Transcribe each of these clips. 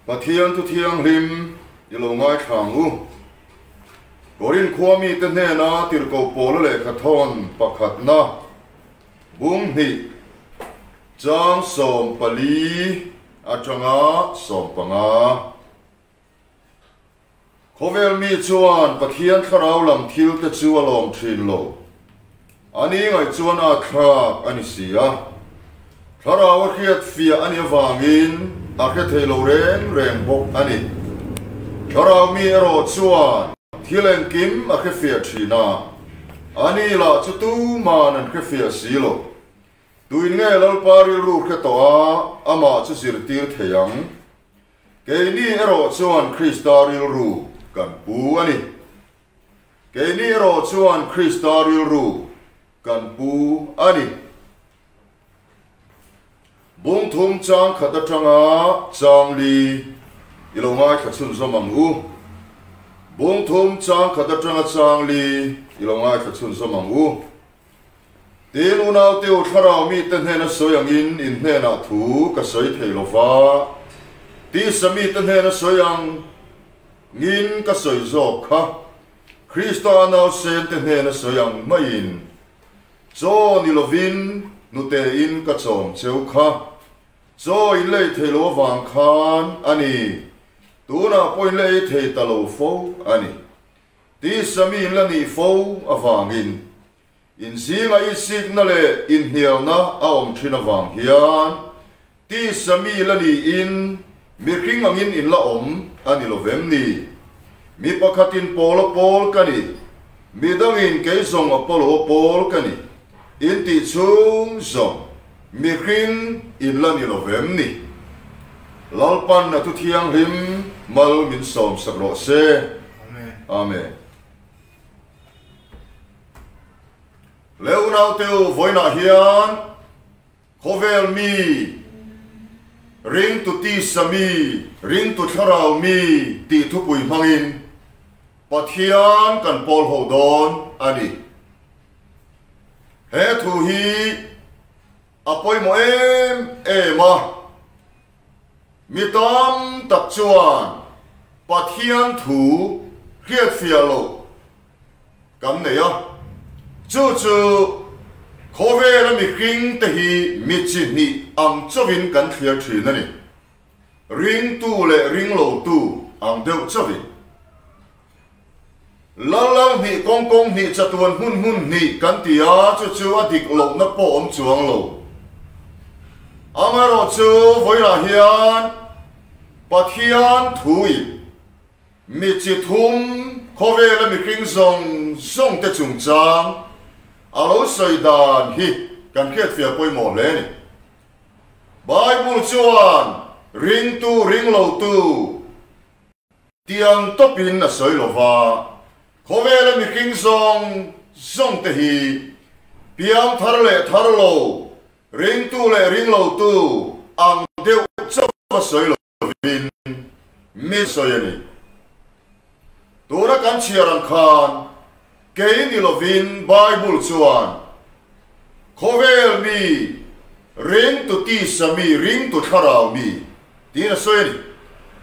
Pathian tu thiang lim ilongai thang u Korin khwami te hne na tirko polo le khathon pakhat na bung ni chang som pali atanga som panga khovel mi chuan pathian thlarau lam thil te chu alom thin lo ani ngai chuan a thak ani sia thlarau khiat fia ani wangin a khe thelo reng bok ani thlarau mi ro chuan thilen kim a khe fia thina ani la chu tu man an khe fia silo tuin nge lal pari ru khe to ama chu sir tir theyang ke ni ero chuan kristaril ru kan pu ani ke ni ero chuan kristaril ru kan pu ani bung thum chang khata tanga chang li ilongai khachun zomang u bung thum chang khata tanga chang li ilongai khachun zomang u tin unau teu thlarau mi te hne na soyang in hne na thu ka soi theilo fa ti sami te hne na soyang ngin ka soi zo kha Kristana sen te hne na soyang main zo ni lovin nu te in ka chom cheu kha zo in lei theilo wang khan ani tuna point lei thei talo fo ani ti sami in la ni fo awangin in zinga i signale in hialna aom thina wang hian ti sami lani in mi kringangin in la om ani lovem ni mi pakhatin pol kani mi dangin ke zong pol kani in ti chung zong mi kring in lani lovem ni lalpan na tu thiang lim mal min som sakro se amen Leu nau teu voina hian khovel mi ring tu tisa mi ring tu thlarau mi ti thupui mangin pathian kan pol ho don ani he thu hi apoi mo ema mi tam tak chuan pathian thu khiat fialo kam ne ya chu khove la mi king te hi mi chi ni ang chawin kan thliar thin ani ring tu le ring lo tu ang deuh chawin lalang ni kong ni chatuan hun ni kan tia chu adik lo na po om chuang lo amaro chu voina hian pathian thui mi chi thum khove la mi king zong te chung chang alo soi dan hi kan khiat fia poi mo le ni Bible chuan Ringtu ring lo tu tiang topin na soi lova khowela mi king song te hi piam thar lo Ringtu le ring lo tu ang deu chawa soi lo vin mi soi ni tura kan chiaran khan Kein ilovin Bible chuan khovel mi ring tu tisa mi ring tu thlarau mi tina soini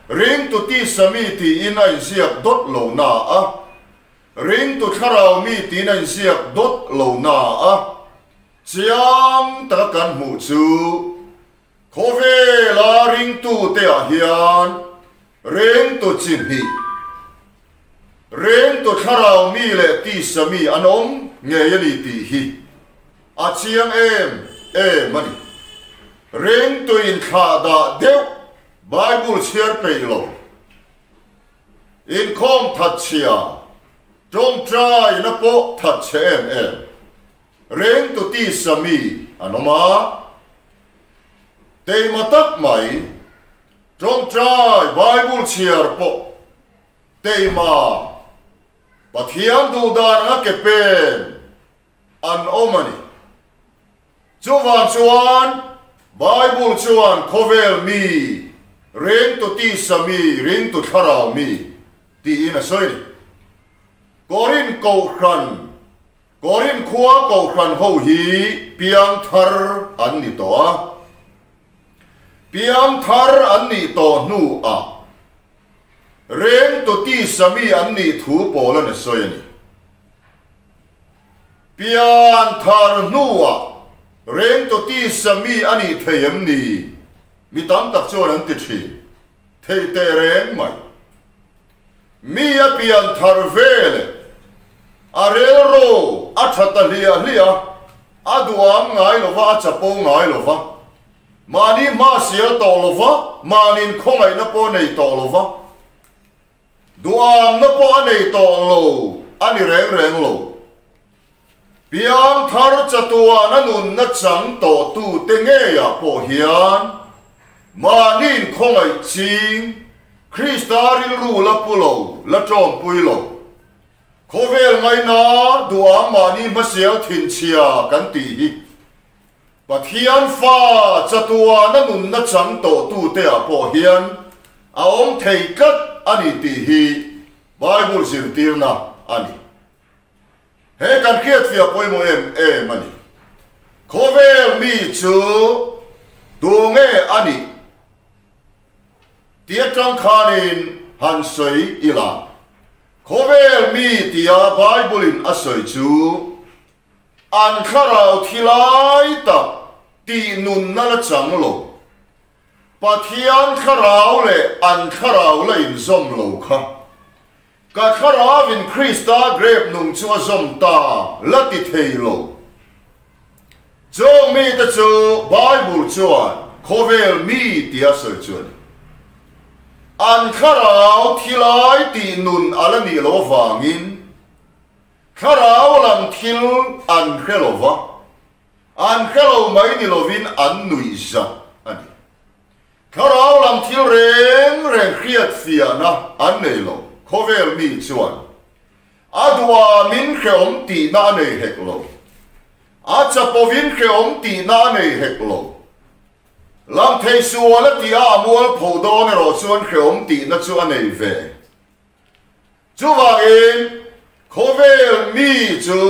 ring tu tisa mi ti ina siap dot lo na a ring tu thlarau mi tina siap dot lo na a chiang ta kan mu chu khovela ring tu te a hian ring tu chin hi Ring tu thlarau mi le tisa mi anom nge yani ti hi a chiang mani ring tu in kha da deu Bible chiar pe lo in khom that chia trong trai na po that che ring tu tisa mi anoma te matak mai trong trai Bible chiar po te ma pathian du dan ha ke pen an omani chuan Bible chuan khovel mi ring tu tisa mi ring tu thlarau mi ti ina soi korin khua ko khan ho hi piang thar an ni to piang thar an ni to nu a Ringtu tisa mi an ni thu pola na soyani. Pian thar nuwa Ringtu tisa mi ani thayam ni mi tam tak chuan an ti thi thei te reng mai mi a pian thar vele a rel ro a thata hlia a duam ngai lova a chapo ngai lova mani ma sia to lova manin khongai na po nei to lova duam na po nei to lo ani reng lo piang thar chatua na nun na chang to tu te nge ya po hian manin khongai ching Christaril ru la pulo la trom puilo khovel ngai na duam mani masial thin chia kan ti hi pathian fa chatua na nun na chang to tu te a po hian a om thei kat ani ti hi Bible sir tirna ani he kan khiat fia poi mo em ani khovel mi chu du nge ani tia tang khanin han soi ila khovel mi tia Bible in asoi chu an kharau thilai ta ti nun na la chang lo pathian kharau le an kharau le in zom lo kha ka kharavin Krista grep nung chu zom ta la ti thei lo zo mi ta chu Bible chuan khovel mi tia soi chuan an kharau thilai ti nun alani lo wangin kharau lam thil an khelova an khelo mai ni lovin an nui za ani kharau lam thil reng khiat fia na an nei lo khovel mi chuan adwa min kheom ti na nei hek lo acha povin kheom ti na nei hek lo lam thei suala ti a amol phodo ne ro chuan kheom ti na chu anei ve chu wa in khovel mi chu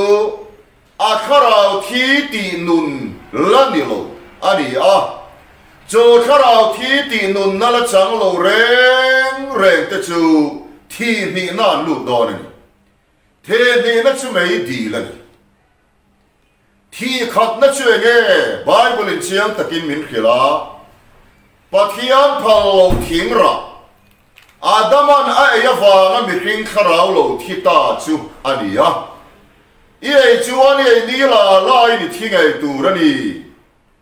a kharau thi ti nun la ni lo ani a chu kharau thi ti nun na la chang lo reng te chu thi ni na lu do ni the ni na chu mei di la ni thi khat na chu nge Bible in chiang takin min khila pathian phal lo thing ra adaman a ya wa na mi ring kharau lo thi ta chu ania ye chu ani ni la lai ni thi ngai tu ra ni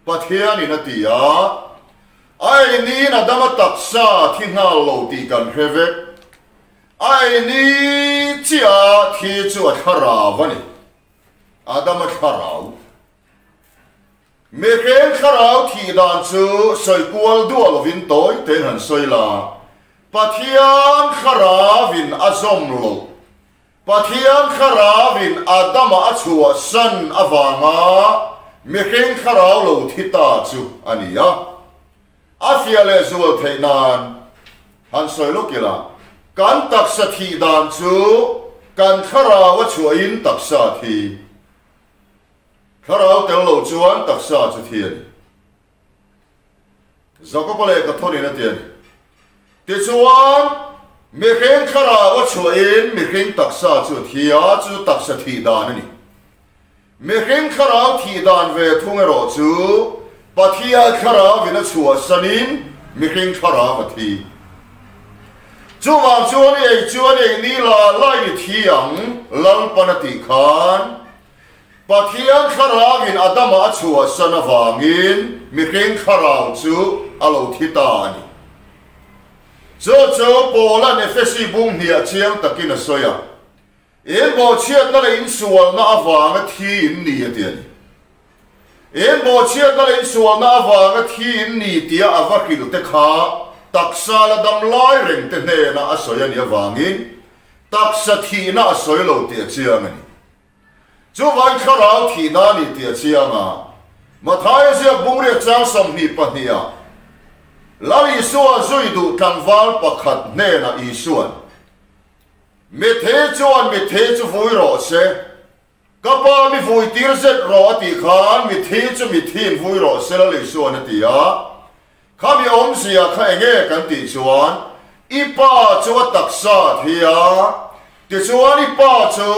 pathian ni na ti ya ai ni na dama taksa thi nga lo ti kan heve ai ni chia thi chu a khara wa ni adama kharau me khen kharau thi dan chu soi kual dual vin toy ten han soi la pathian kharavin azom lo pathian kharavin adama achua san awanga me khen kharau lo thita chu ania afia le zual theinan han soi lo kila kan taksa thi dan chu kan kharau achua in taksa thi kharau tel lo chuan taksa chu thian zakopale ka thoni na tian ti chuan me khen kharau achua in me khen taksa chu thia chu taksa thi dan ani me khen kharau thi dan ve thunge ro chu pathia kharau vina chua sanin me khen kharau thi chuwa chuan ei ni la lai ni thiang lal panati khan pathian kharavin adama achua sanawangin mikeng kharau chu alo thita ani cho pola ne fesi bung hia chiang takin a soya en bo chiat na in sual na awanga thi in ni atiani en bo chiat na in sual na awanga thi in ni tia avakil te kha taksa la dam lai reng te ne na asoya ni awangin taksa thi na asoy lo te chiang ani chu vai kharau thi na ni tia chianga mathai se bungre chang som ni pahnia lali suwa zui du tangwal pakhat ne na isuan me the chu vui ro se kapa mi vui tir zet ro ati khan mi thin vui ro se la le suan atia khami om sia kha enge kan ti chuan ipa cho taksa thia ti chuan ipa cho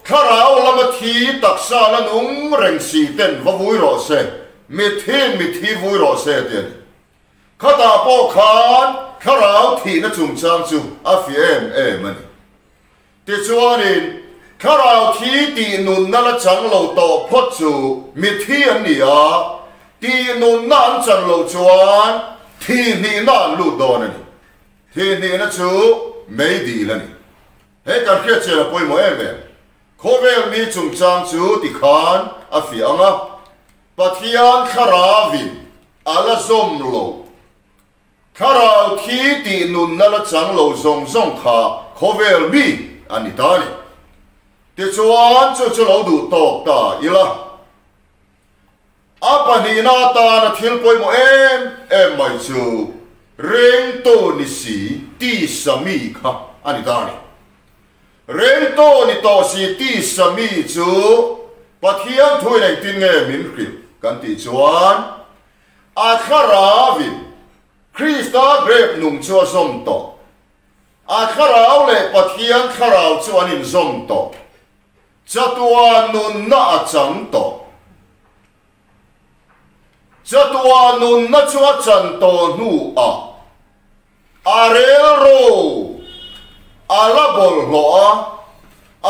thlarau lama thi taksa la nung reng si ten va vui ro se mi thi vui ro se ten khata po khan thlarau thi na chung chang chu a fi em ani ti chuan in thlarau thi ti nun na la chang lo to phot chu mi thi an ni a ti nun na an chang lo chuan thi ni na lu do ani thi ni na chu mei di la ni he kan khia che la poi mo em khovel mi chung chang chu ti khan a fi anga pathian kharavin ala zom lo kharau thi ti nun na la chang lo zong kha khovel mi ani ta ni ti chuan chu lo du tok ta ila apa ni na ta na thil poi mo em mai chu Ringtu ni si tisa mi kha ani ta ni Ringtu ni to si tisa mi chu pathian thui neng tin nge min khri kan ti chuan a kharavin Krista grep nung chu som to a kharau le pathian kharau chuan in som to chatua nun na chang to chatua nun na chua chan to nu a arero ala bol lo a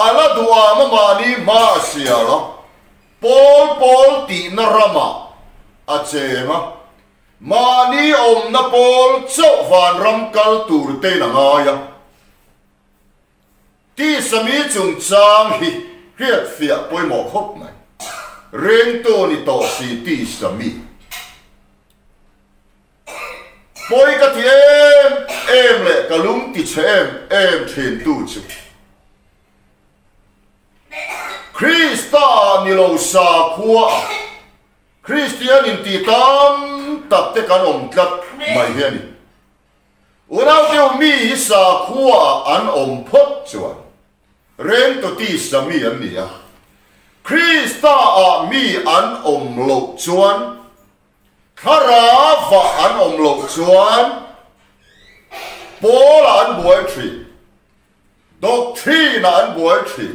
ala dua ma mani ma sia la pol ti na rama a chema mani om na pol cho van ram kal tur te na nga ya ti sami chung chang hi hiat fia poi mo khop mai Ringtu ni to si ti sami poi ka ti em le ka lung ti chem em thin tu chu Krista ni lo sa khua Christian in ti tam tap te kan om tlat mai hian ni unau te mi sa khua an om phot chuan Ringtu ti sami an ni a Krista a mi an om lo chuan Kharava an om lo chuan Paul an buai tri doctrine an buai tri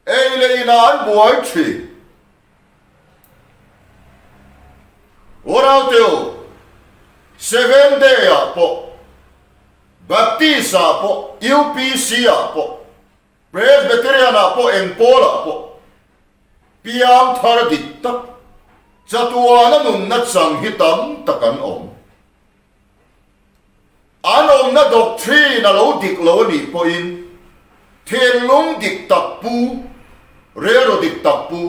Eleina an buai tri Orau teo 7 day a po Baptist a po UPC a po Presbyterian a po Empol a po Piam thar dik tak chatua na nun na chang hitam takan om an om na doctrine na lo dik lo ni po in thiên lung dik tak pu rero dik tak pu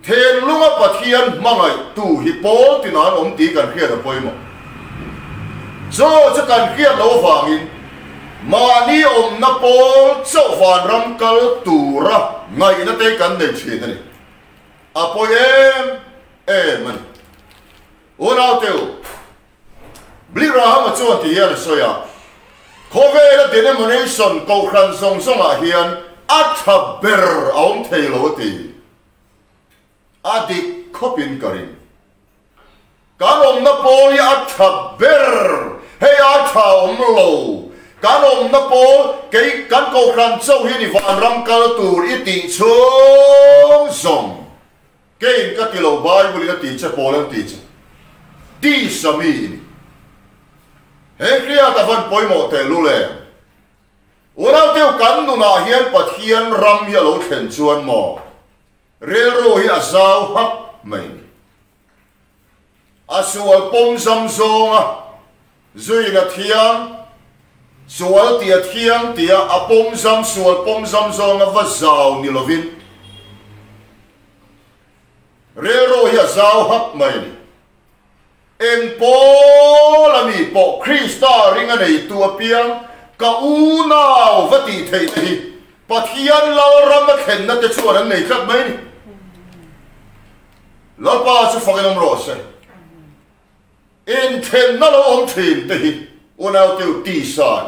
thiên lung a pathian mangai tu hi po tin an om ti kan khia da poi mo zo cha kan khia lo wang in mani om na pol cho van ram kal tura ngai na te kan nei chin ni apoy em man unau teu blira ma chuan ti hian soya khove la denomination ko khan song a hian athaber aum theilo ti adi khopin karin kanom na pol ya athaber hey atha om lo kanom na pol ke kan ko khan chau hi ni van ram kal tur iti chung song Kein katilo Bible na teacher Paul teacher. Ti sami. He kria ta van poi mo te lule. Ora te kan nu na hian pathian ram ya lo then chuan mo. Rel ro hi asau hak mai. Asual pom sam zonga. Zui na thiang. Sual tia thiang tia apom sam sual pom sam zonga va zau ni lovin. Rero hi zau hak mai ni en po la mi po Krista ringa nei tu apiang ka unau vati thei hi pathian lo ram na khen na te chuan nei khat mai ni lo pa chu fagenom ro se en khen na lo om thin te hi unau teu ti san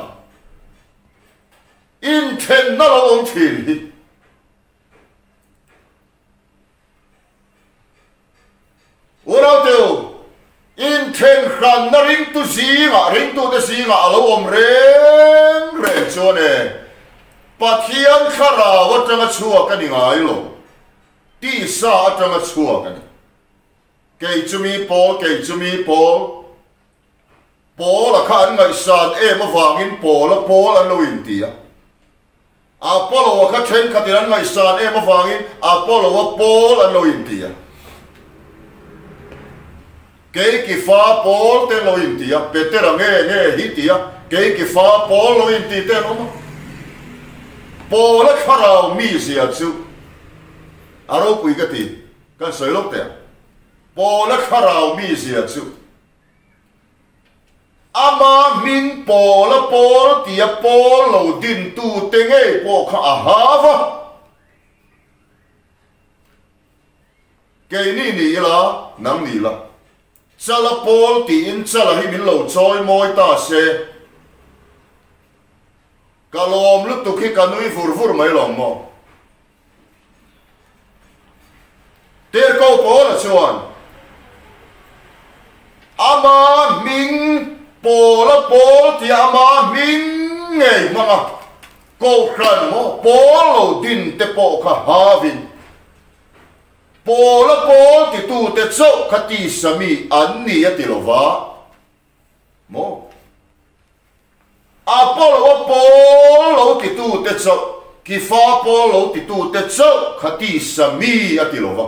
in khen na lo om thin hi Urau teu in ten khan na Ringtu gì ngã ringtu de gì ngã lâu reng reng cho nè bắt hiền thlarau ở trong cái chùa cái này ngài lo tisa ở trong cái chùa cái này cái chú mi Paul là khán ngày san em mà vàng in Paul là nuôi tiền Apollo là khán khát tiền ngày san em mà vàng in Apollo là Paul là nuôi tiền cái pha Paul tên nuôi tiền Peter là nghe hít tiền cái pha Paul nuôi tiền tên không Paul là thlarau mi gì à chú aro quý cái gì cái sợi lốc tiền Paul là thlarau mi gì à chú ama min Paul tia Paul lo din tu te nge po kha ahava cái ni la nang ni la chala Paul ti in chala hi min lo choi moi ta se kalom lu tu khi kanui vur mai long mo ter ko Paul la chuan ama min Paul thì ama min ngày mà câu khẩn mo Paul din te po kha havin Paul thì tu te cho khati sami an ni atilova mo Paul thì tu te cho ki fa Paul thì tu te cho khati sami atilova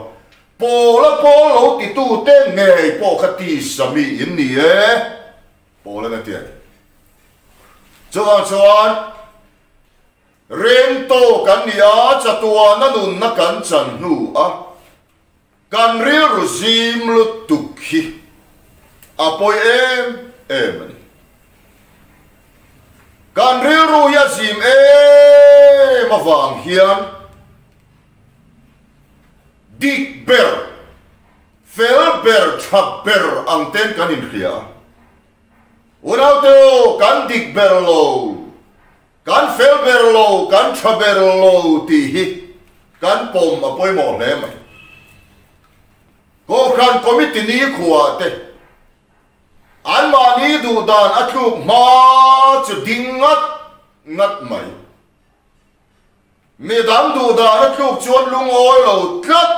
Paul thì tu te ngày po khati sami in ni Paul là tiền chuan Ringtu kan nia cha tua na nun na kan chan nu a kan ril ruzim lu tukhi apoi em ni kan ril ru ya zim ma vang hian dik ber fel ber thap ber ang ten kan in khia Unau teo kan dik berlo, kan fel berlo, kan cha berlo tihi, kan pom apoi mo le mai. Ko kan komiti ni kuate. An ma ni du dan atlu ma chu dingat ngat mai. Mi dam du dan atlu chuan lung oi lo kat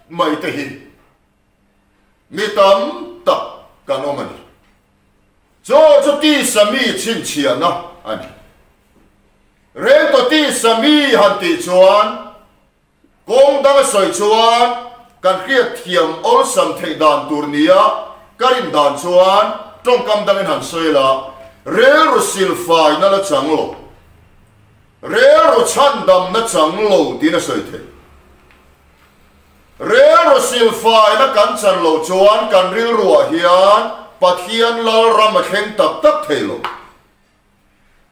mai tihi. Mi tam tak kan omani. Cho tisa mi chin chian na ani Ringtu tisa mi han ti chuan kong dang soi chuan kan khiat thiam ol sam thei dan tur nia karin dan chuan trong kam dang han soi la rel ru sil fai na la chang lo rel ru chan dam na chang lo ti na soi the rel ru sil fai na kan chan lo chuan kan ril ruwa hian Pathian lal ram kheng tak thelo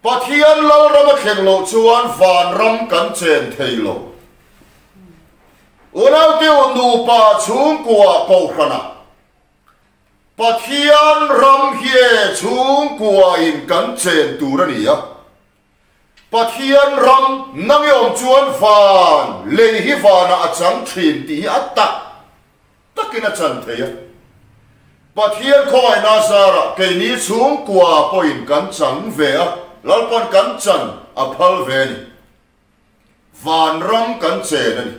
Pathian lal ram kheng lo chuan van ram kan chen thelo Unau tiu nu pa chung kwa ko khana Pathian ram hie chung kwa in kan chen turania Pathian ram nang yom chuan van le hi vana achang thin ti atak takina chan theya Pathian khoi nasara ke ni chung kwa point kan chang ve a lalpan kan chan a phal ve ni van ram kan che ni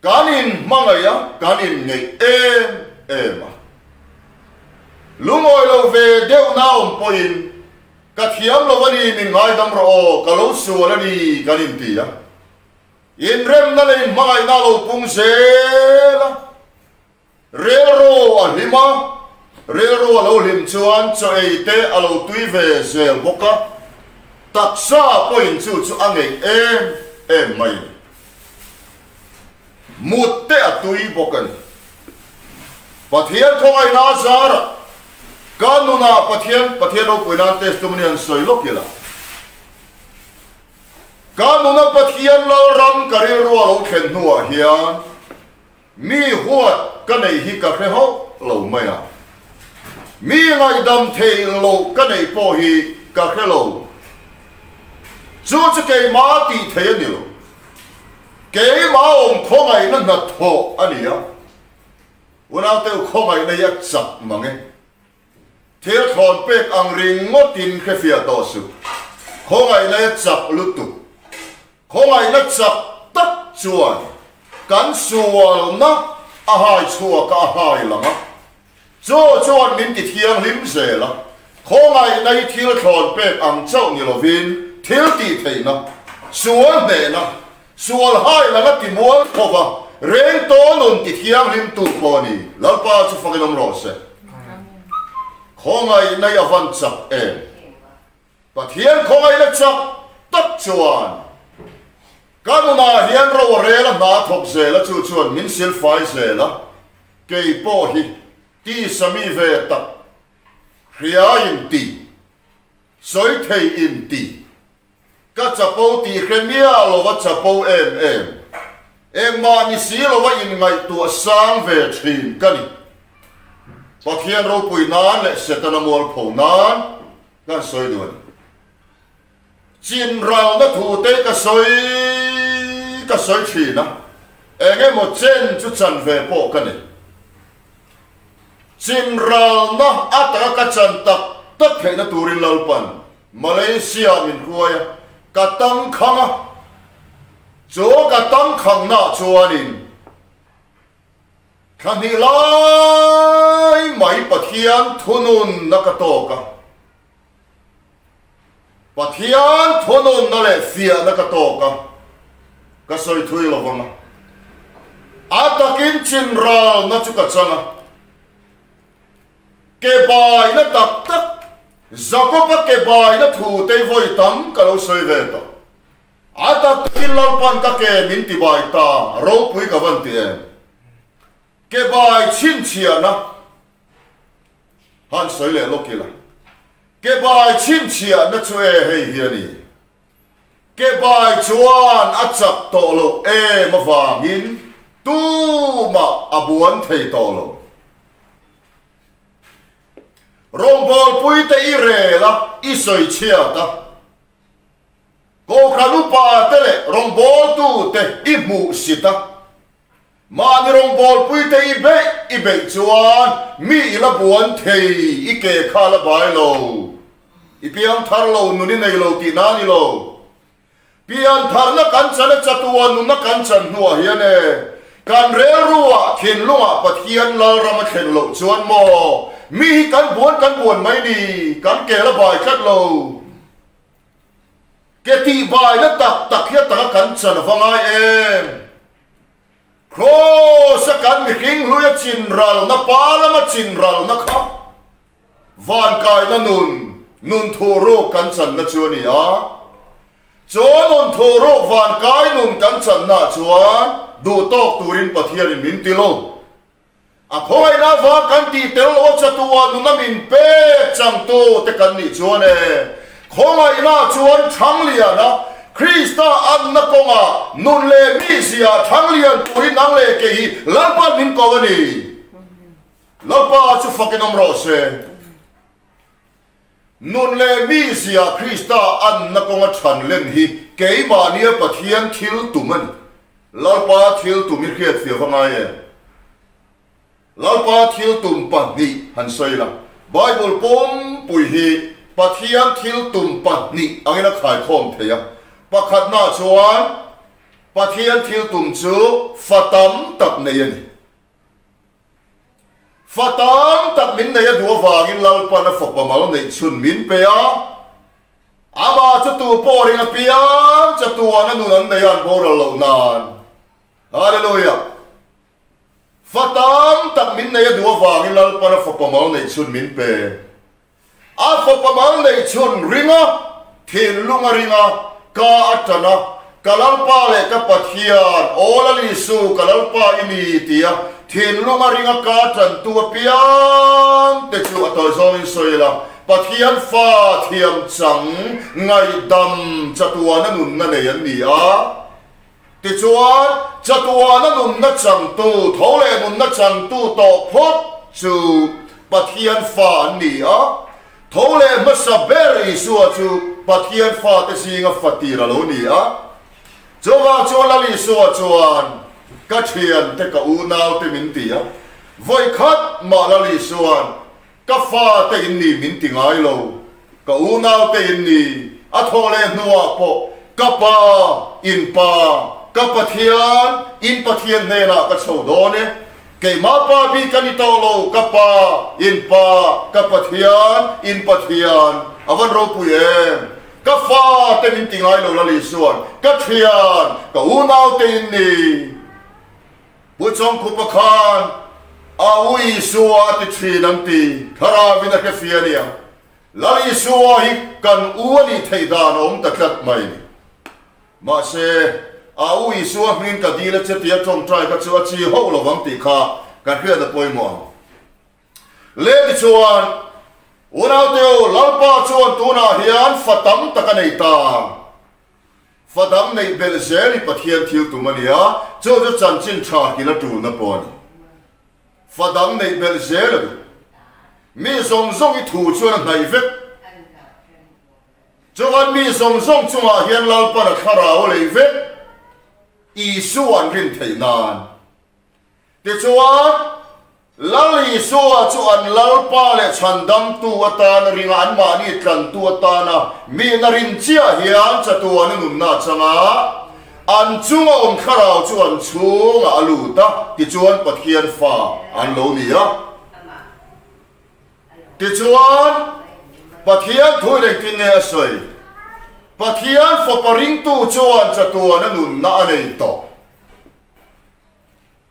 kanin mangaya kanin ngei em lungoi lo ve deu naum point ka thiam lo wani min ngai dam ro ka lo su la ni kanin ti a in rem na le mai na lo pung se la Rero alima, rero alo lim chuan cho eite alo tui ve zel boka, taksa point chu angei em mai. Mutte atui bokan. Pathian khoi na zara. Kanuna pathian o kuinan testimonian soi lokila. Kanuna pathian lo ram kariro alo khen nuwa hian. Mi huat cái này hi cà phê hốc lẩu mày à mi ngày đầm thề lẩu cái này po hi cà phê lẩu chú cho cái má tì thế nhiều cái má ông khó ngày nó ngặt thọ anh nhỉ, vừa nào tiêu khó ngày này chặt mà nghe thil thon pek ang ring ngotin khefia to su khongai na chak lutu khongai na chak tak chuan kan sual na a hai chua ka hai langa cho chuan min ti thiang lim zela khongai na thil thon pek ang chau ni lovin thil ti theina sual ne na sual hai langa ti mual khova reng to nun ti thiang lim tu poni lalpa chu fakinom rose khongai na yavan chak em pathian khongai na chak tak chuan kanuna hian ro rela na thok zela chu chuan min sil fai zela kei po hi ti sami ve tak hria in ti soi thei in ti ka chapo ti khemia lo wa chapo em ma ni si lo wa in ngai tu sang ve thin kani pathian ro pui nan le setana mol pho nan kan soi duan chin rao na thu te ka soi thi na enge mo chen chu chan ve po ka ni chin rao na ata ka chan tak tak the na turin lalpan Malaysia min huaya ka tang khanga cho ka tang khang na chuanin khani lai mai pathian thunun nakatoka pathian thunun na le fia nakatoka ka soi thui lovanga atakin chinral na chuka changa ke bai na tak tak zakopa ke bai na thu te voi tam ka lo soi ve to atak kilal pan ka ke minti bai ta ro pui ka van ti ke bai chin chia na han soi le lokila ke bai chin chia na chue hei hiani ke bai chuan achak to lo ma wangin tu ma abuan thei to lo rombol pui te i re la i soi chia ta ko khanu pa te le rombol tu te i mu sita ma ni rombol pui te i be chuan mi la buan thei i ke kha la bai lo i piang thar lo nu ni nei lo ti na ni lo pian thar na kan chan chatuan nu na kan chan nuwa hiane kan re ruwa khin lunga pathian la rama khen lo chuan mo mi kan buan mai ni kan ke la bai khat lo ke ti bai na tak hian ta kan chan vangai em cross kan mi king luya chin ral na pala ma chin ral na kha van kai na nun thoro kan chan na chuani a cho nun thoro van kai nun kan chan na chuan du tok turin pathian min ti lo a khoi na va kan ti tel lo chatua nu na min pe chang tu te kan ni chuan e khongai na chuan thang lia na Krista an na konga nun le mi sia thang lian pui nang le ke hi lalpa min ko ni lalpa chu fakinom ro se nun le mi sia Krista an na konga than len hi ke ba nia pathian thil tuman lalpa thil tumir khiat fia vangai e lalpa thil tum pa ni han soila Bible pom pui hi pathian thil tum pa ni angina khai khom theya pakhat na chuan pathian thil tum chu fatam tak nei ani fatam tak min nei du wangin lalpa na fok pamal nei chun min pe a ama chu tu poring a pia chu tu an nu an nei an bor lo nan hallelujah fatam tak min nei du wangin lalpa na fok pamal nei chun min pe a fok pamal nei chun ringa thin lunga ringa ka atana kalalpa le ka pathian olali su kalalpa ini tia thin lunga ringa ka tan tu piang te chu atoi zong soila pathian fa thiam chang ngai dam chatuana nun na ne an ni a ti chuan chatuana nun na chang tu thole nun na chang tu to phot chu pathian fa an ni a thole masaber isu chu pathian fa te singa fatira lo ni a chowa chola li so chuan ka thian te ka u nau te min ti a voi khat ma la li suan ka fa te in ni min tingai lo ka unau te in ni a thole nuwa po ka pa in pa ka pathian in pathian ne na ka chho do ne ke ma pa bi ka ni to lo ka pa in pa ka pathian in pathian avan ro pu em ka fa te min tingai lo la li suan ka thian ka unau te in ni bu chong khu pa khan a ui suwa ti thi nam ti thara vina ke fiania la li suwa hi kan uani thei dan om ta khat mai ni ma se a ui suwa min ka dila che tia chong trai ka chuwa chi ho lo wang ti kha ka khia da poi mo le ti chuan unau teo lalpa chuan tuna hian fatam ta ka nei ta fatam nei bel zeli pathian thil tu mania cho cho chan chin tha ki la tu na pon fatam nei bel zel mi song song i thu chuan ngai vek chuan mi song song chunga hian lalpa na kharao le vek i suan rin thei nan ti chuan lali suwa chuan lalpa le chandam tu atan ringa an ma ni tlan tu atana mi na rin chia hian chatuan nun na changa an chunga om kharao chuan chunga aluta ti chuan pathian fa an lo ni a ti chuan pathian thui le tin ne soi pathian fo Ringtu chuan chatuan nun na nei to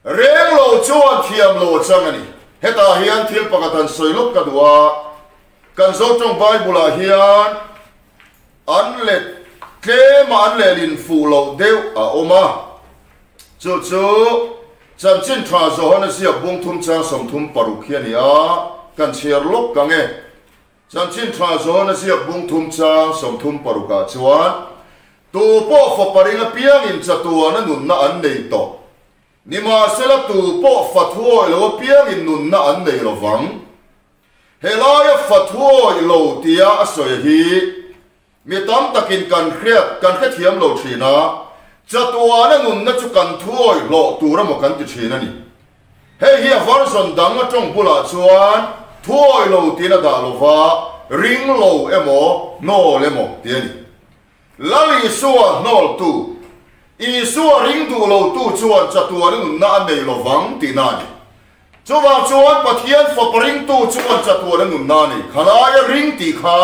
reng lo chuan thiam lo changani heta hian thil pakatan soilok ka duwa kan zo trong Bible a hian an le tlema an le lin fu lo deu a oma chu chan chin tha zo hana sia bung thum cha som thum paruk hian ya kan chiar lok ka nge chan chin tha zo hana sia bung thum cha som thum paruka chuan tu po fo paringa piang in chatuan nun na an nei to ni ma sela tu po fathuoi lo piang in nun na an nei lo wang helaya fathuoi lo tia asoi hi mi tam takin kan khe thiam lo thina chatuana nun na chu kan thuoi lo tura mo kan ti thina ni hei hi version dang a tong bula chuan thuoi lo tina da lo wa ring lo emo no lemo tiani lali suwa nol tu i suwa Ringtu lo tu chuan chatuan nun na an nei lo wang ti na ni chuan pathian fo Ringtu chuan chatuan nun na ni khalaya ring ti kha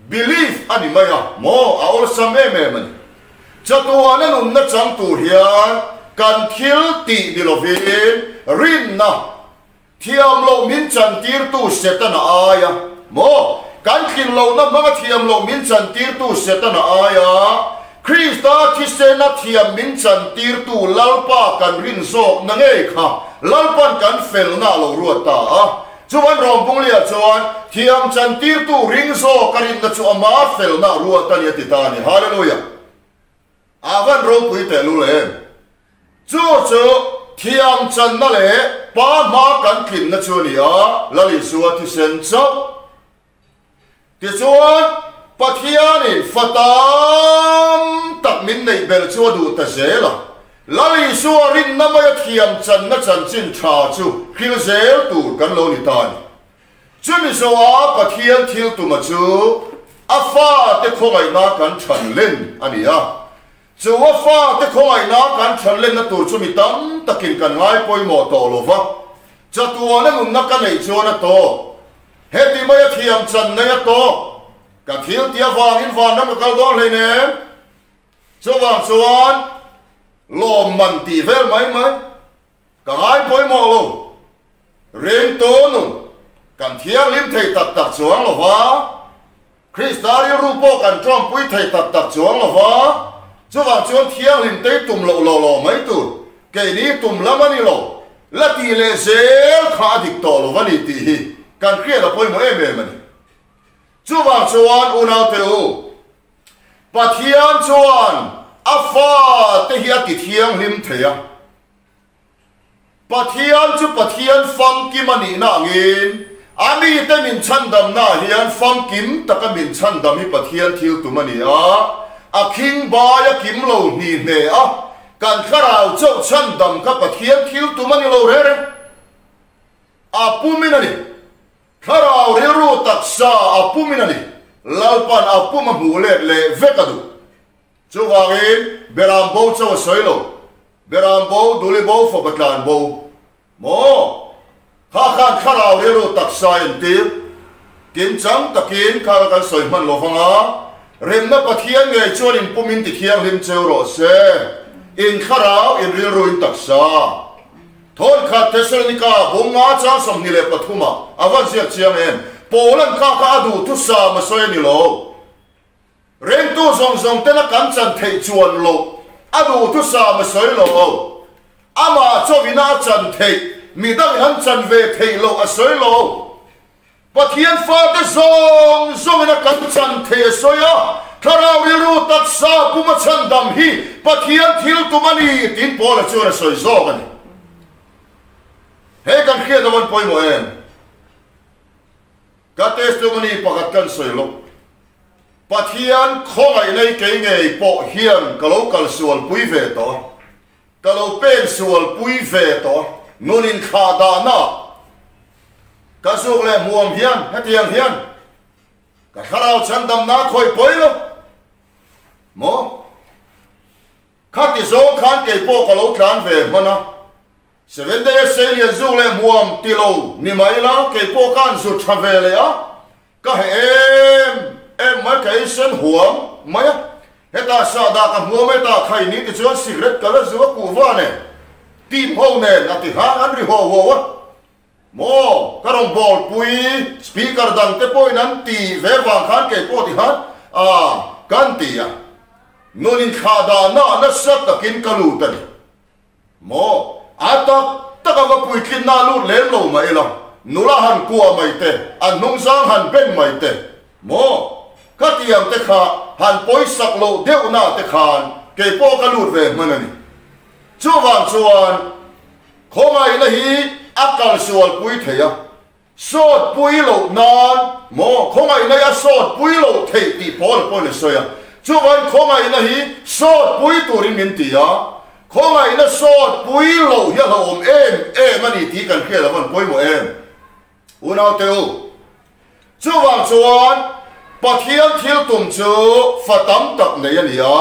belief ani maya mo a ol sam em ani chatuan nun na chang tu hian kan thil ti di lo vin rin na thiam lo min chan tir tu setana aya mo kan khin lo na ma thiam lo min chan tir tu setana aya Krista tisena thiam min chan tir tu lalpa kan rin so na nge kha lalpan kan fel na lo ruata a chuan rom pung lia chuan thiam chan tir tu ring so karin na chu ama fel na ruata ni titani hallelujah avan ro pui te lu le chu thiam chan na le pa ma kan kin na chu ni a lali suwa ti sen chau ti chuan pathianin fatam tak min nei bel chu du ta zela lali suwa rin na mai thiam chan na chan chin tha chu khil zel tu kan lo ni tan chumi so a pathian thil tu ma chu afa te khongai na kan than len ani a chu afa te khongai na kan than len na tur chumi tam takin kan ngai poi mo to lo wa chatuana nun na kan nei chu na to heti mai thiam chan na ya to ka thil tia wang in van na kal don le ne chuan lo man ti vel mai ka ngai poi mo lo ren to nu kan thiang lim thei tak chuang lo wa Kristari rupo kan trom pui thei tak chuang lo wa chuan thiang lim te tum lo mai tu ke ni tum lamani lo la ti le zel kha dik to lo wa ni ti hi kan khia la poi mo em mani chuan unau teu pathian chuan afa te hi ati thiang lim theya pathian chu pathian fam ki mani na ngin ami te min chandam na hian fam kim taka min chandam hi pathian thil tu mani a king ba ya kim lo ni ne a kan kharau chau chandam ka pathian thil tu mani lo re a pumin ani tharau rilru taksa apuminani lalpan apuma mulet le vekadu chuwangin berambo chaw soilo berambo dulibo fobatlan bo mo khan tharau rilru taksa intir kim chang takin kharakan soiman lofanga remna pathian ngai chuanin pumin ti khiang rim chewro se in tharau in rilru in taksa thon kha Thessalonica bunga cha som ni le pathuma avazia chiang en polan ka adu tu sa ma soi ni lo Ringtu zong tena kan chan thei chuan lo adu tu sa ma soi lo ama chowina chan thei mi dang han chan ve thei lo a soi lo pathian fa te zong na kan chan thei soya tharau rilru taksa puma chan dam hi pathian thil tumani tin pola chuan soi zo ani he kan khia dawan poi mo em ka testimony pakat kan soilo pathian khongai nei ke ngei po hian kalokal sual pui ve to kalo pen sual pui ve to nunin kha da na ka zuk le muam hian hatiang hian ka tharau chandam na khoi poi lo mo khati zo khan ke po kalo tlan ve mana 7 days selia zule muam tilo ni maila ke pokan zu travele a ka em ma kai sen huam maya heta sa da ka muam eta khai ni ti chuan cigarette kala zu ku wa ne ti ho ne na ti ha an ri ho wo mo karong bol pui speaker dang te poi nan ti ve wang khan ke po ti han a kan ti ya nunin khada na sat takin kalu tan mo atak takava puikin na lu lem lo mai la nula han kuwa mai te an nung sang han ben mai te mo katiam te kha han poi sak lo deu na te khan ke po ka lut ve manani chuwan khongai na hi akal sual pui theya sot pui lo nan mo khongai na ya sot pui lo thei ti pol pol soya chuwan khongai na hi sot pui turin min ti ya khongai na sot pui lo ya lo em ani ti kan khia lawan poi mo em unau teu chuwan pathian thil tum chu fatam tak nei ania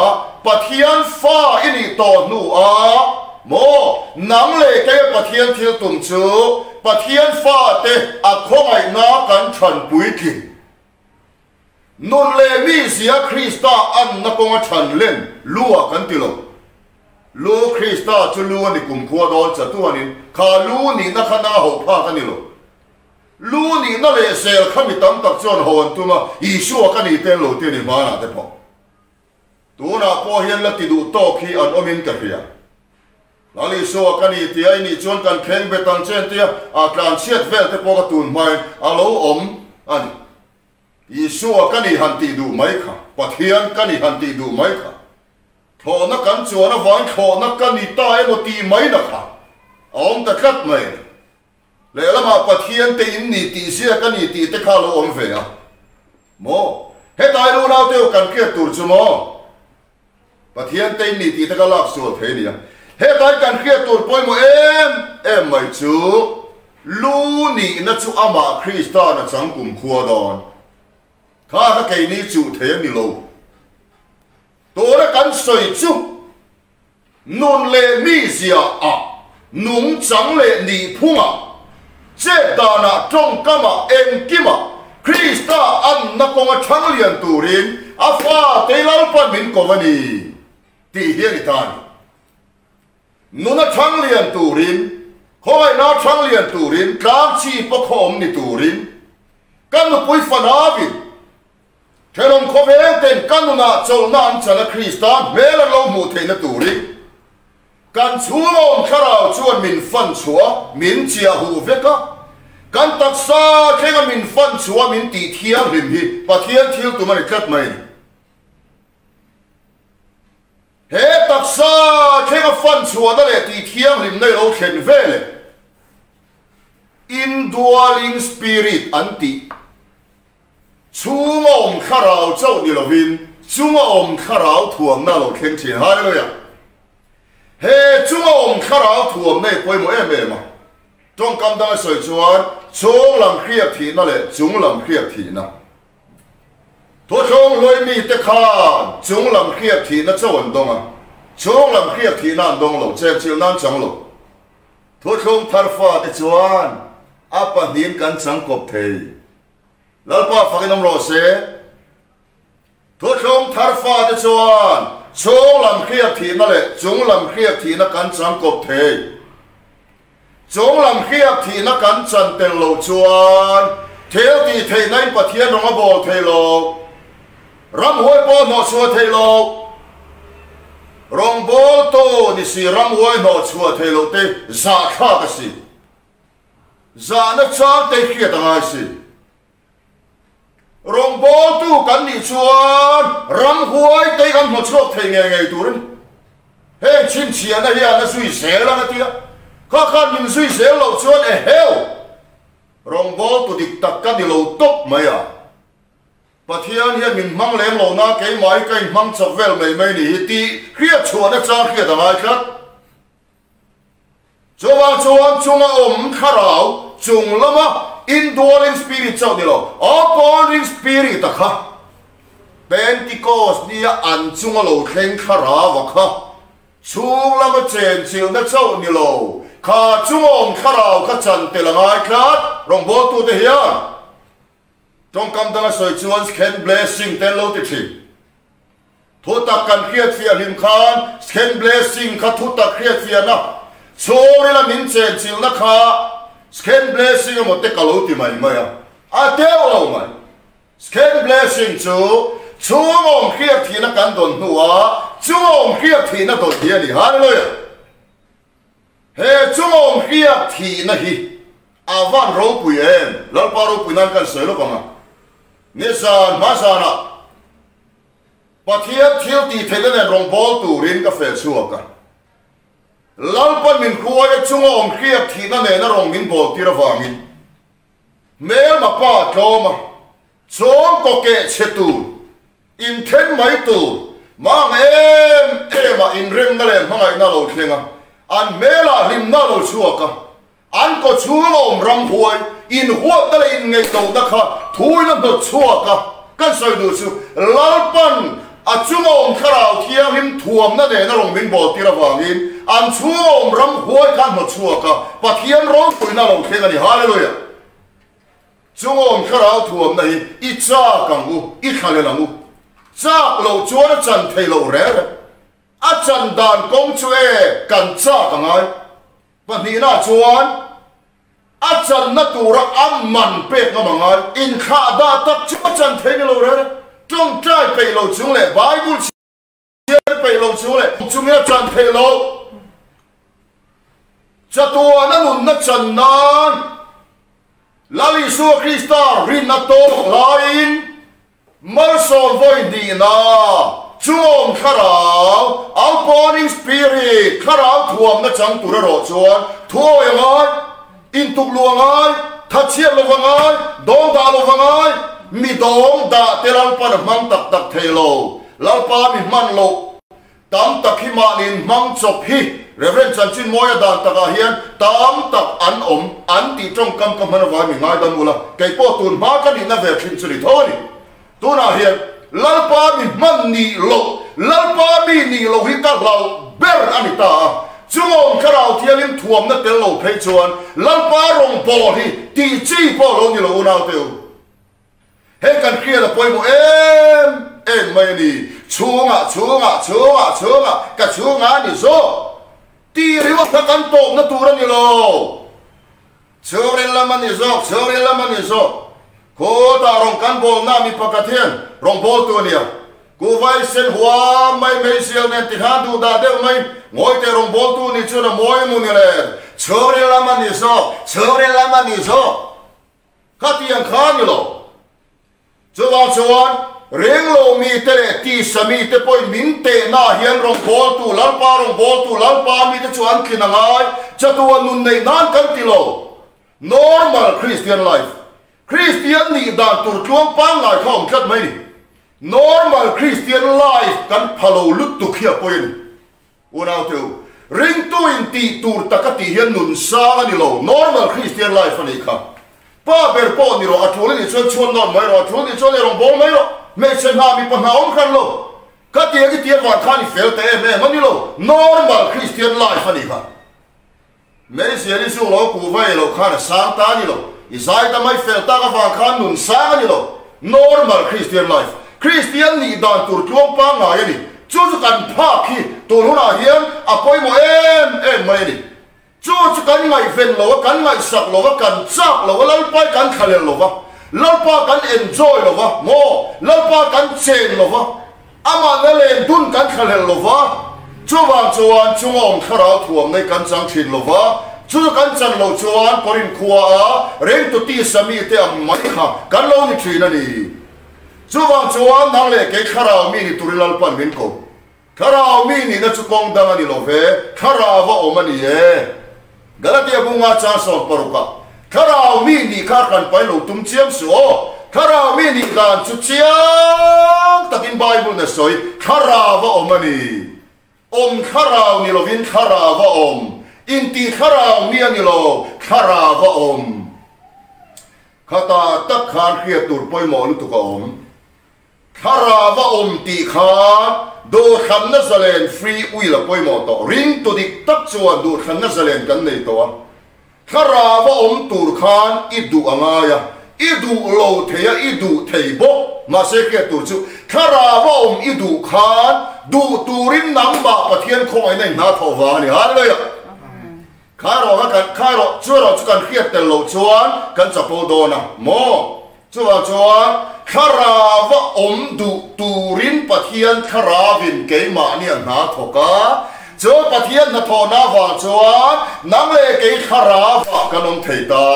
pathian fa ini to nu a mo nang le ke pathian thil tum chu pathian fa te a khongai na kan than pui ki nun le mi sia Krista an na konga than len lua kan ti lo lu Krista chu lu ni kum khua dol cha tu anin kha lu ni na khana ho pha ka ni lo lu ni na le sel khami tam tak chon hon tu ma Isu ka ni ten lo te ni ma na te pho tu na po hian la ti du to khi an omin ka hria lali so ka ni ti ai ni chon kan kheng betang chen tia a tlan chiat vel te po ka tun mai a lo om ani Isu ka ni han ti du mai kha pathian ka ni han ti du mai kha thọ nó cắn chúa nó ván thọ nó cắn đi tai một tí mấy đặc hả ông ta cắt mày lẽ là mà bát thiên tên nị tí xia cắn nị tí tất cả lô ông về à mò hết tai lô nào tiêu cắn kia tụt chú mò bát thiên tên nị tí tất cả lạp sủa thế nè hết tai cắn kia tụt bôi mò em mày chú lú nị nó chú ama Krista nó chẳng cùng khua đòn khá cái nị chú thế nị lô tôi đã cắn sợi chú nôn lệ mi xia à nung trắng lệ nị phung à chết đà na trong cam à em kim à Krista ăn na công a trắng liền tù rin à pha tây lao pan min có vấn đi tì hiền đi tan nung na trắng liền tù rin không ai na trắng liền tù rin cam chi bốc hòm nị tù rin căn nó bôi phan avin thế lòng có vẻ tên căn nó châu nan cho là Krista mẹ là lâu mù thế nó tù rin căn chúa ông khảo chuan mình phân chúa mình chia hù vết á căn tắc xa thế là mình phân chúa mình tỉ thiêng hình hi và thiêng thiếu tụi mình cất mày hết tắc xa thế là phân chúa đó là tỉ thiêng hình này lâu khen về lệ indwelling spirit anti chúa ông khảo châu đi là vin chúa ông khảo thuồng na lâu khen thiêng hallelujah he chung ông khảo thuồng này quay mỗi em mà trong cầm đăng soi chuan chung lam khiat thi na le chung lam khiat thi na thua chung loi mi te khan chung lam khiat thi na chawon dong a chung lam khiat thi na dong lo chen chil nan chang lo thua chung thar fa te chuan apa nin kan chang kop thei lalpa fakinom ro se thua chung thar fa te chuan chung lam khiat thi na le chung lam khiat thi na kan chang kop thei chung lam khiat thi na kan chan tel lo chuan thel ti thei nai pathian rong a bol thei lo ram hoi po no chua thei lo rong bol to ni si ram hoi no chua thei lo te za kha ka si za na chang te khiat angai si rong bol tu kan ni chuan ram hoi te kan no chua thei nge nge tu ren he chin chia na ya na sui se la na tia kha khan min sui se lo chuan e heo rong bol tu dik tak ka di lo top mai a pathian hian min mang lem lo na ke mai kai mang chavel mai mai ni ti khriat chuan a chang khriat angai khat chuan chunga om kharau chung lama indwelling spirit chau di lo outpouring spirit ta kha Pentecost ni an chunga lo thleng khara wa kha chung lama chen chil na chau ni lo kha chungom kharau kha chan te langai khat rong bo tu te hian trong kam dang soi chuan sken blessing ten lo ti thi thu tak kan khiat fia lim khan sken blessing kha thu tak khiat fia na chori la min chen chil na kha sken blessing mo te kalo ti mai mai a te lo mai sken blessing chu chungom khiat thi na kan don nuwa chungom khiat thi na don hi ni hallelujah he chungom khiat thi na hi avan ro pui em lal pa ro pui nan kan soi lo kama nisan masana pathian thil ti thelen en rong bol tu rin ka fe chuaka lal pa min khuai chungom khiat thi na ne na rong min bol ti ra wangin mel ma pa tloma chong ko ke chetu in then mai tu mang em ma in rem na le mangai na lo thlenga an mela lim na lo chuaka an ko chungom ram huai in huat da in ngai to da kha thui na do chuaka kan soi du chu lalpan a chungom kharau thiam him thuam na de na rong min bol tira wangin an chungom ram huai kan mo chuaka pathian rong pui na lo theng ani hallelujah chungom kharau thuam na hi I cha kang u I khale lang u cha lo chuan chan thei lo re a chan dan kong chue kan cha kangai pani na chuan a chan na tura amman pek nga mangai in kha da tak chu chan thei lo re trong trai pe lo chung le bible chian pe lo chung le chung ya chan thei lo cha tua na nun na chan nan lali su krista rin na to lain mar sol voi di na chung kharau outpouring spirit kharau thuam na chang tura ro chuan thoi ngai in tuk luangai thachiam lo wangai dong da lo wangai mi dong da telal pan mang tak tak thelo lalpa mi man lo tam tak hi ma nin mang chop hi reverend chanchin moya dan taka hian tam tak an an ti trong kam kam man wa mi ngai dan mula kai po tun ma kan ni na ve khin churi thoni tuna hian lalpa mi man ni lo lalpa mi ni lo hi ka lo ber anita chungom kharau thianin thuam na tel lo phei chuan lalpa rong bol hi ti chi po lo ni lo unau teu he kan khia da poi mo em mai ni chunga ka chunga ni zo ti riwa ka kan tok na turan ni lo chorel la man ni zo ko ta rong kan bol na mi pakathian rong bol tu nia ku vai sen hua mai sial nen ti ha du da de mai ngoi te rong bol tu ni chu na moi mu ni le chorel la man ni zo ka ti ang khan ni lo chuan reng lo mi te le tisa mi te poi min te na hian rong bol tu lalpa mi te chuan khinangai chatuan nun nei nan kan ti lo normal Christian life Christian ni dan tur tluang pang ngai khom khat mai ni normal Christian life kan phalo lut tu khia poin unau tu Ringtu in ti tur takati hian nun sa ani lo normal Christian life ani kha pa ber po ni ro athul ni chon non mai ro athul ni chon e rong bol mai ro me chen ha mi pa na om khan lo ka tia ki tia wa khan fel te me mani lo normal Christian life ani kha me sia ni su lo ku vai lo khan sang ta ni lo isai ta mai fel ta ka wa khan nun sang ni lo normal Christian life Christian ni dan tur tlom pa nga ya ni chu kan pha khi to lo na hian apoi mo em mai ni chu kan ngai ven lo kan ngai sak lo kan chak lo lal pai kan khalel lo wa lal pa kan enjoy lo wa mo lal pa kan chen lo wa ama na len dun kan khalel lo wa chu wang chuan chungom kharau thuam nei kan chang thin lo wa chu kan chan lo chuan korin khuwa Ringtu tisa mi te am mai kha kan lo ni thina ni chu wang chuan nang le ke kharau mi ni turilal pan min ko kharau mi ni na chu kong dang ani lo ve kharawa omani ye Galatia bunga cha son paruka kharau mi ni kha kan pai lo tum chiam su kharau mi ni gan chu chiang takin Bible na soi kharawa omani kharau ni lo vin kharawa inti kharau mi ani lo kharawa khata tak khan khia tur poi mo lu tu ka kharawa ti kha do khan na zalen free ui la poi mo to Ringtu dik tak chuan do khan na zalen kan nei to kharawa tur khan idu angaya idu lo theya idu theibo ma se ke tu chu kharawa idu khan du turin nang ba pathian khoi nei na tho wa ni hallelujah kharo chuan khiat tel lo chuan kan chapo do na mo chuan kharawa du turin pathian kharavin ke ma ni na thoka cho pathian na tho na wa chuan nang le ke kharawa kanom theita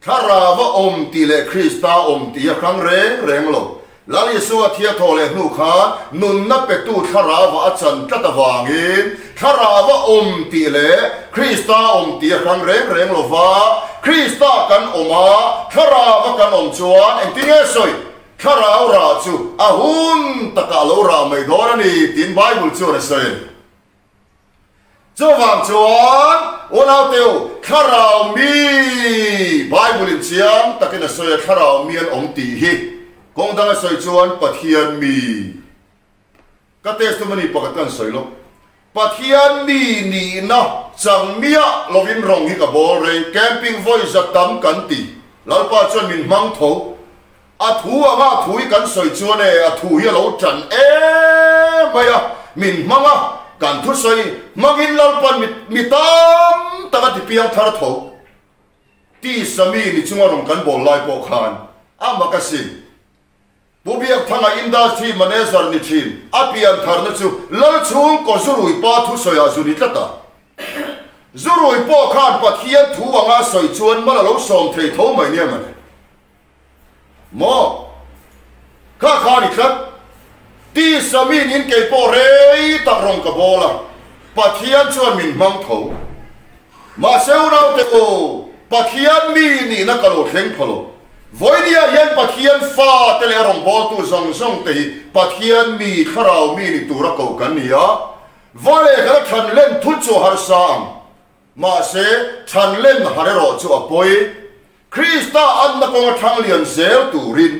kharawa ti le Krista ti a khang reng lo lali suwa thia thole nu kha nun na pe tu kharawa achan tatawangin kharawa ti le Krista ti a khang reng lo wa Krista kan oma kharawa kan chuan entinge soi kharau ra chu ahun taka lo ra mai dor ani tin Bible chu na soi cho wang chuan onau teu kharau mi Bible in chiang takin soi kharau mi an ti hi kong dang soi chuan pathian mi ka testimony pakatan soi lo pathian mi ni na chang mia lovin rong hi ka bol re camping voice atam kan ti lalpa chuan min mang tho a thu anga thui kan soi chuan e a thu hi lo tran maya min manga kan thu soi mangin lalpan mi tam taka ti piang thar tho ti sami ni chunga rong kan bol lai po khan amakasin bubiak thanga industry manager ni thin apian thar na chu lal chung ko zurui pa thu soya zuni tata zurui po khan pathian thu anga soi chuan mala lo som thei tho mai ne man mo kha ni khat ti samin in ke po re ta rong ka bola pathian chuan min mang tho ma seu na te ko pathian mi ni na ka lo thleng phalo voidia yan pathian fa tele rong bol tu zong te pathian mi kharau mi ni tura ko kan nia vale ga than len thu chu har sam ma se than len har ro chu apoi Krista an na ko thang lian zel turin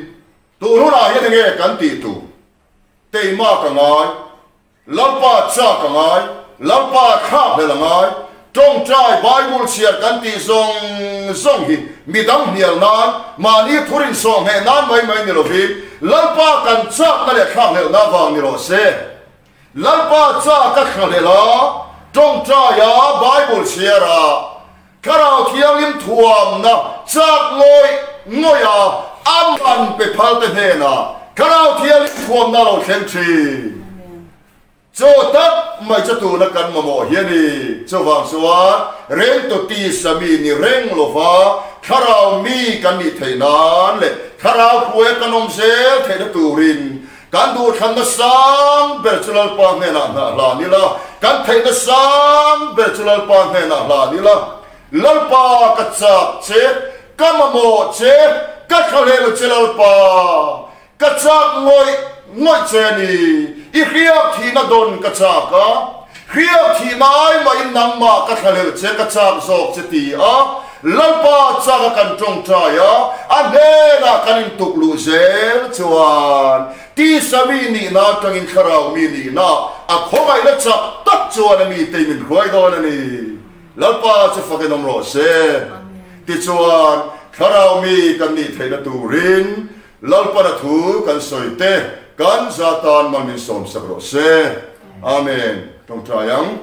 tu ru na yan nge kan ti tu te ma ka ngai lampa cha ka ngai lampa kha le la ngai trong trai Bible chia kan ti song hi mi dang hial nan ma ni thurin song he nan mai ni lo vi lampa kan cha na le kha le na wang ni lo se lampa cha ka kha le la trong trai ya Bible chia ra karao thiang im thuam na chak ngoi ya aman pe phal te he na karao thiang im thuam na lo khen chi cho tak mai cha tu na kan mo hiani cho wang suan Ringtu tisa mi ni reng lo va karao mi kan ni theinan le karao khue kanom se the na turin kan du khan na sang virtual pa ne na la ni la kan thei na sang virtual pa ne na la ni la lalpa ka chak che kamamo che ka khale lo che lalpa ka chak ngoi che ni i khiak thi na don ka chak ka khiak thi mai ma in nang ma ka khale lo che ka chak sok che ti a lalpa cha kan trong traya ane na kanin tuk lu zel chuan tisa mi ni na tangin thlarau mi ni na a khongai la cha tak chuan mi te min khoi don ani lalpa cha fakenom ro se ti chuan thlarau mi kan ni theina turin lalpa na thu kan soite kan zatan man min som sakro se amen trong trayang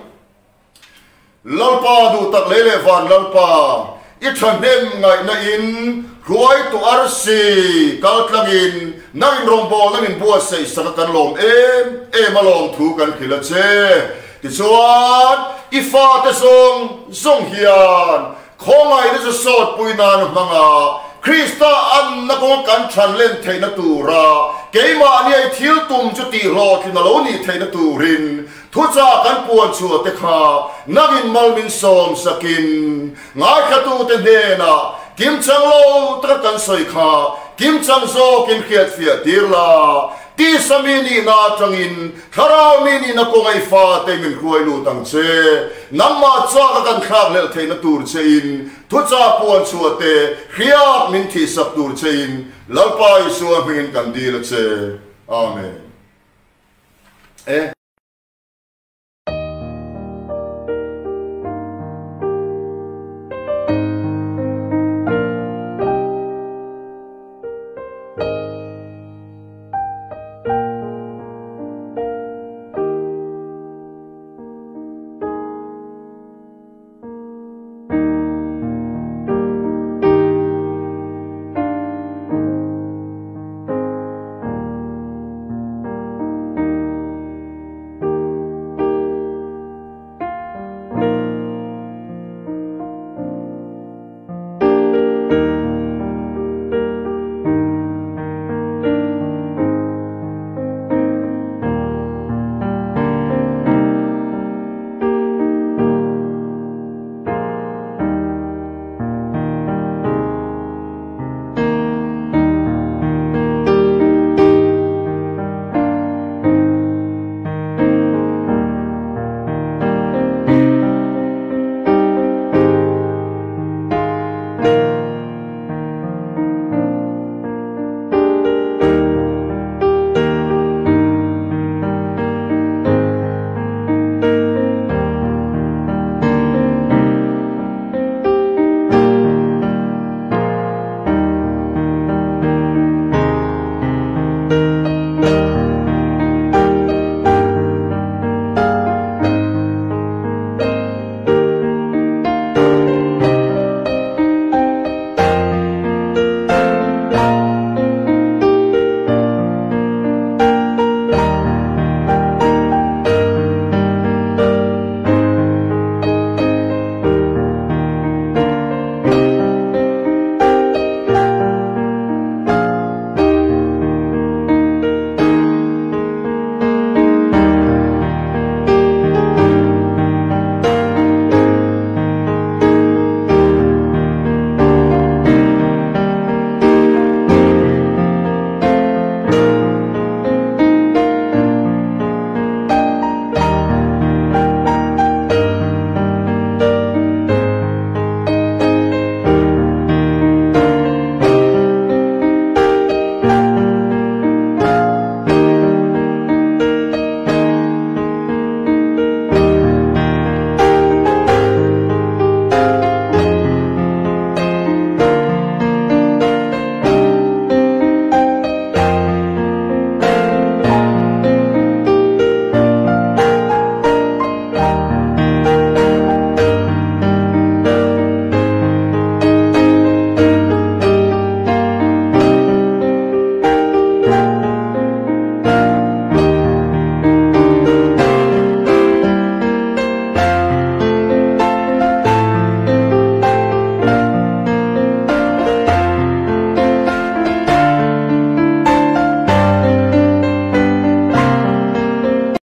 lalpa du tak lele van lalpa ithanem ngai na in ruai tu arsi kaltlangin nangin rombo nangin bua sei sanakan lom em alom thu kan khila che ti chuan ifa te song hian khongai de sot puinan manga Krista an na ko kan than len theina tura keima ni ai thil tum chu ti lo thin lo ni theina turin thu cha kan puan chu te kha nagin malmin som sakin nga khatu te ne na kim chang lo tra kan soi kha kim chang zo kin khiat fia tirla ti samini na tangin thlarau mini na ko ngai fa te min khuai lu tang che namma cha ka kan khak lel theina tur che in thu cha puan chu te khiat min thi sak tur che in lalpai su a min kan dil che amen